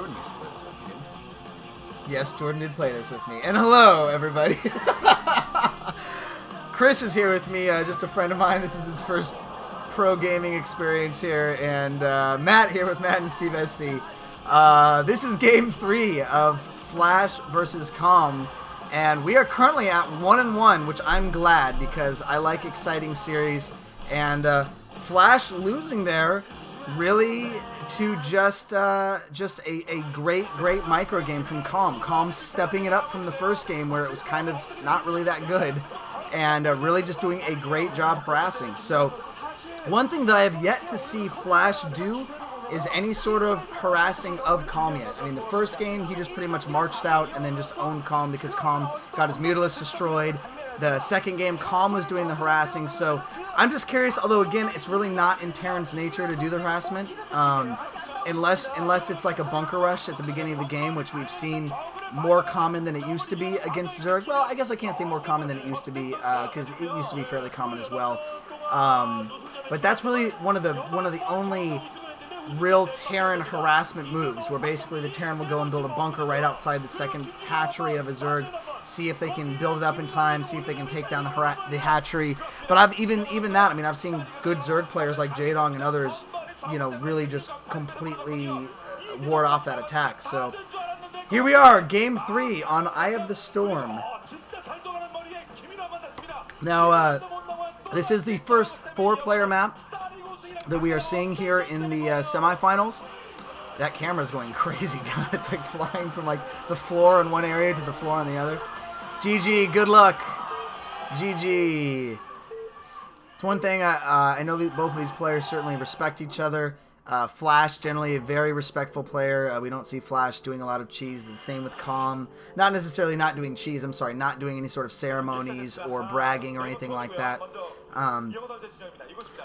Jordan used to play this with me, didn't he? Yes, Jordan did play this with me. And hello, everybody. Chris is here with me, just a friend of mine. This is his first pro gaming experience here. And Matt here with Matt and Steve SC. This is game 3 of Flash versus Calm. And we are currently at 1-1, which I'm glad because I like exciting series. And Flash losing there really to just a great micro game from Calm. Calm stepping it up from the first game where it was kind of not really that good, and really just doing a great job harassing. So one thing that I have yet to see Flash do is any sort of harassing of Calm yet. I mean, the first game he just pretty much marched out and then just owned Calm because Calm got his Mutalisk destroyed. The second game, Calm was doing the harassing, so I'm just curious, although again, it's really not in Terran's nature to do the harassment, unless it's like a bunker rush at the beginning of the game, which we've seen more common than it used to be against Zerg. Well, I guess I can't say more common than it used to be, because it used to be fairly common as well. But that's really one of the only real Terran harassment moves, where basically the Terran will go and build a bunker right outside the second hatchery of a Zerg, see if they can build it up in time, see if they can take down the hatchery. But I've even that, I mean, I've seen good Zerg players like Jadong and others, you know, really just completely ward off that attack. So here we are, game 3 on Eye of the Storm. Now, this is the first 4-player map that we are seeing here in the semifinals. That camera's going crazy. God, it's like flying from like the floor in one area to the floor in the other. GG, good luck. GG. It's one thing, I know that both of these players certainly respect each other. Flash, generally a very respectful player. We don't see Flash doing a lot of cheese. The same with Calm. Not necessarily not doing cheese, I'm sorry, not doing any sort of ceremonies or bragging or anything like that.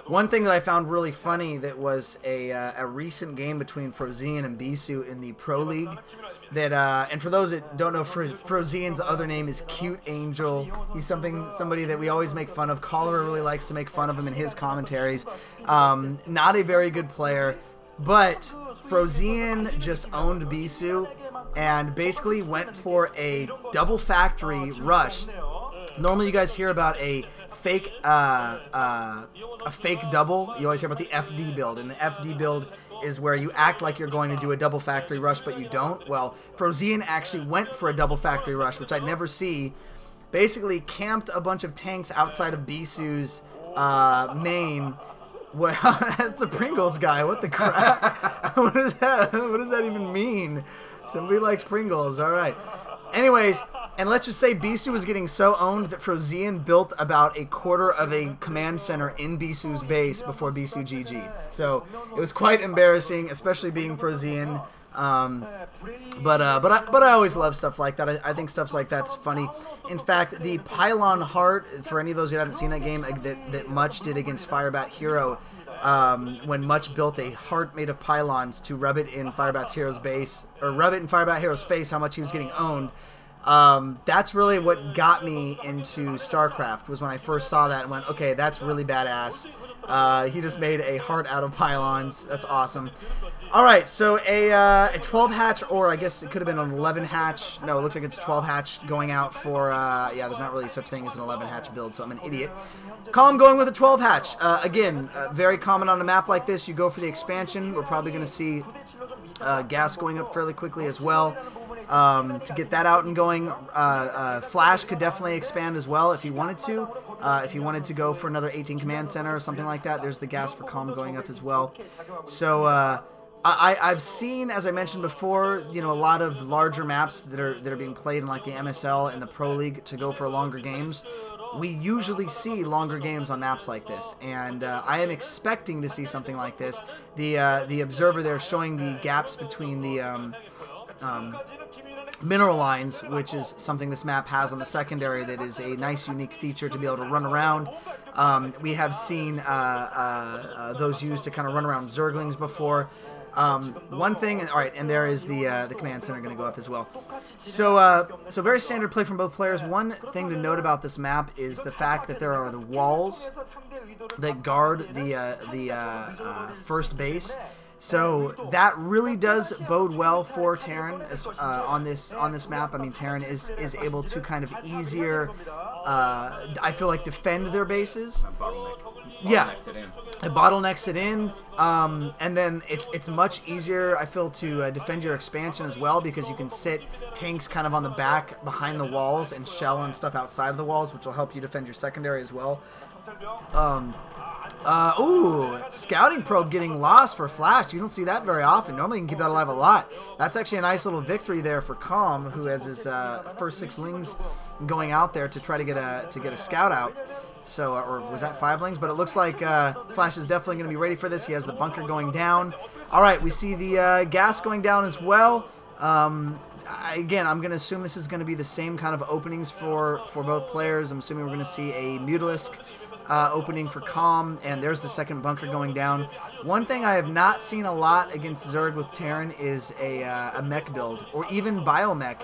One thing that I found really funny that was a recent game between Frozen and Bisu in the Pro League. That and for those that don't know, Frozen's other name is Cute Angel. He's somebody that we always make fun of. Cholera really likes to make fun of him in his commentaries. Not a very good player, but Frozen just owned Bisu and basically went for a double factory rush. Normally you guys hear about a fake double. You always hear about the FD build, and the FD build is where you act like you're going to do a double factory rush, but you don't. Well, Frozen actually went for a double factory rush, which I'd never see. Basically camped a bunch of tanks outside of Bisu's main. Well, that's a Pringles guy. What the crap? What is that? What does that even mean? Somebody likes Pringles. All right. Anyways, and let's just say Bisu was getting so owned that Frozen built about a quarter of a command center in Bisu's base before Bisu GG. So it was quite embarrassing, especially being Frozen. But I always love stuff like that. I think stuff like that's funny. In fact, the Pylon Heart, for any of those who haven't seen that game, that Much did against Firebat Hero, when Much built a heart made of pylons to rub it in Firebat Hero's base, or rub it in Firebat Hero's face, how much he was getting owned. That's really what got me into StarCraft, was when I first saw that and went, okay, that's really badass. He just made a heart out of pylons. That's awesome. Alright, so a 12 hatch, or I guess it could have been an 11 hatch. No, it looks like it's a 12 hatch going out for, yeah, there's not really such thing as an 11 hatch build, so I'm an idiot. Calm going with a 12 hatch. Again, very common on a map like this. You go for the expansion. We're probably going to see gas going up fairly quickly as well. To get that out and going, Flash could definitely expand as well if he wanted to. If he wanted to go for another 18 command center or something like that, there's the gas for Calm going up as well. So I've seen, as I mentioned before, you know, a lot of larger maps that are being played in like the MSL and the Pro League to go for longer games. We usually see longer games on maps like this, and I am expecting to see something like this. The observer there showing the gaps between the mineral lines, which is something this map has on the secondary that is a nice unique feature to be able to run around. We have seen those used to kind of run around Zerglings before. One thing, all right, and there is the command center going to go up as well. So so very standard play from both players. One thing to note about this map is the fact that there are the walls that guard the first base. So that really does bode well for Terran on this map. I mean, Terran is able to kind of easier, I feel like, defend their bases. Yeah, it bottlenecks it in, and then it's much easier, I feel, to defend your expansion as well, because you can sit tanks kind of on the back behind the walls and shell and stuff outside of the walls, which will help you defend your secondary as well. Ooh, scouting probe getting lost for Flash. You don't see that very often. Normally you can keep that alive a lot. That's actually a nice little victory there for Calm, who has his first 6 lings going out there to try to get a scout out. So, or was that 5 lings? But it looks like Flash is definitely going to be ready for this. He has the bunker going down. All right, we see the gas going down as well. Again, I'm going to assume this is going to be the same kind of openings for both players. I'm assuming we're going to see a Mutalisk opening for Calm, and there's the second bunker going down. One thing I have not seen a lot against Zerg with Terran is a mech build, or even biomech.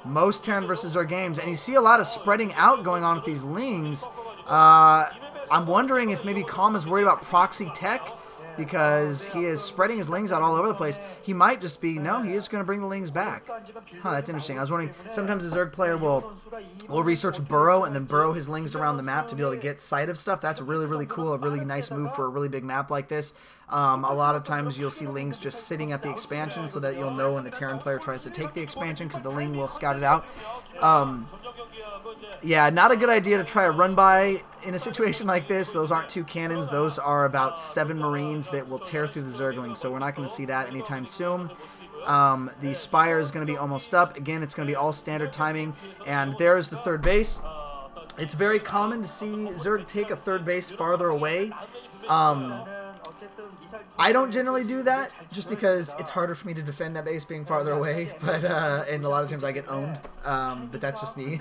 Most Terran versus Zerg games, and you see a lot of spreading out going on with these lings. I'm wondering if maybe Calm is worried about proxy tech, because he is spreading his lings out all over the place. He might just be, no, he is going to bring the lings back. Huh, that's interesting. I was wondering, sometimes a Zerg player will research burrow and then burrow his lings around the map to be able to get sight of stuff. That's really, really cool. A really nice move for a really big map like this. A lot of times you'll see lings just sitting at the expansion so that you'll know when the Terran player tries to take the expansion, because the ling will scout it out. Yeah, not a good idea to try a run by in a situation like this. Those aren't 2 cannons. Those are about 7 Marines that will tear through the Zerglings, so we're not going to see that anytime soon. The Spire is going to be almost up. Again, it's going to be all standard timing, and there's the 3rd base. It's very common to see Zerg take a 3rd base farther away. I don't generally do that, just because it's harder for me to defend that base being farther away, but and a lot of times I get owned, but that's just me.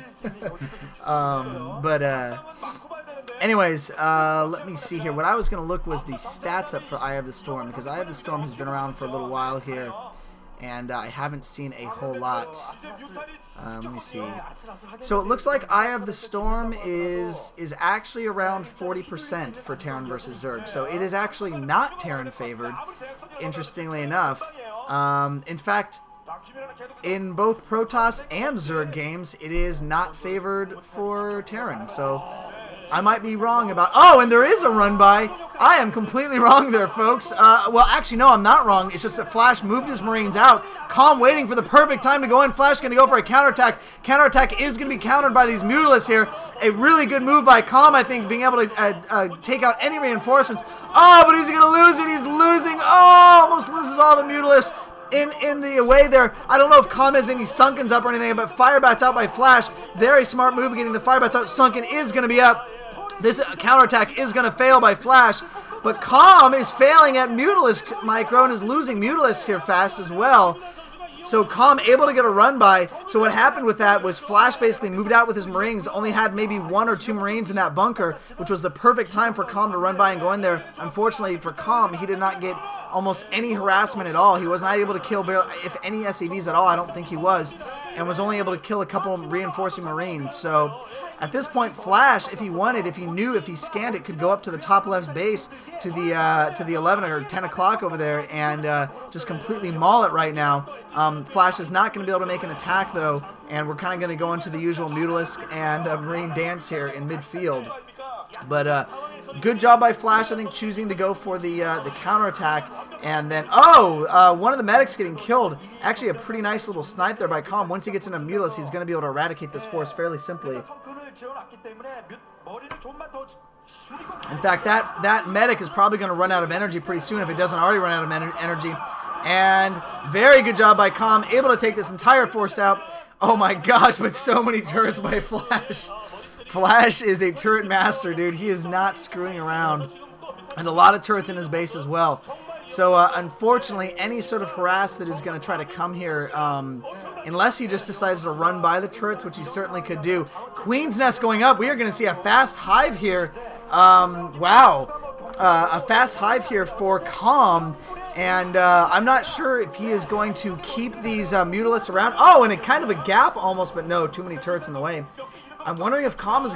Anyways, let me see here. What I was going to look was the stats up for Eye of the Storm, because Eye of the Storm has been around for a little while here, and I haven't seen a whole lot. Let me see. So it looks like Eye of the Storm is actually around 40% for Terran versus Zerg. So it is actually not Terran favored, interestingly enough. In fact, in both Protoss and Zerg games, it is not favored for Terran. So I might be wrong about... Oh, and there is a run by. I am completely wrong there, folks. Well, actually, no, I'm not wrong. It's just that Flash moved his Marines out. Calm waiting for the perfect time to go in. Flash going to go for a counterattack. Counterattack is going to be countered by these Mutalisks here. A really good move by Calm, I think, being able to take out any reinforcements. Oh, but he's going to lose it. He's losing. Oh, almost loses all the Mutalisks in the away there. I don't know if Calm has any Sunkens up or anything, but Firebat's out by Flash. Very smart move getting the Firebats out. Sunken is going to be up. This counterattack is going to fail by Flash, but Calm is failing at Mutalisk Micro and is losing Mutalisk here fast as well. So Calm able to get a run by. So what happened with that was Flash basically moved out with his Marines, only had maybe 1 or 2 Marines in that bunker, which was the perfect time for Calm to run by and go in there. Unfortunately for Calm, he did not get almost any harassment at all. He was not able to kill, if any, SCVs at all. I don't think he was, and was only able to kill a couple of reinforcing Marines. So at this point, Flash, if he wanted, if he knew, if he scanned it, could go up to the top left base to the 11 or 10 o'clock over there and just completely maul it right now. Flash is not going to be able to make an attack, though, and we're kind of going to go into the usual Mutalisk and Marine dance here in midfield. But good job by Flash, I think, choosing to go for the counterattack. And then, one of the medics getting killed. Actually, a pretty nice little snipe there by Calm. Once he gets into Mutalisk, he's going to be able to eradicate this force fairly simply. In fact, that medic is probably going to run out of energy pretty soon if it doesn't already run out of energy. And very good job by Calm, able to take this entire force out. Oh my gosh, but so many turrets by Flash. Flash is a turret master, dude. He is not screwing around. And a lot of turrets in his base as well. So, unfortunately, any sort of harass that is going to try to come here, unless he just decides to run by the turrets, which he certainly could do. Queen's Nest going up. We are going to see a fast hive here. Wow. A fast hive here for Calm. And I'm not sure if he is going to keep these Mutalisks around. Oh, and a kind of a gap almost, but no, too many turrets in the way. I'm wondering if Calm is going to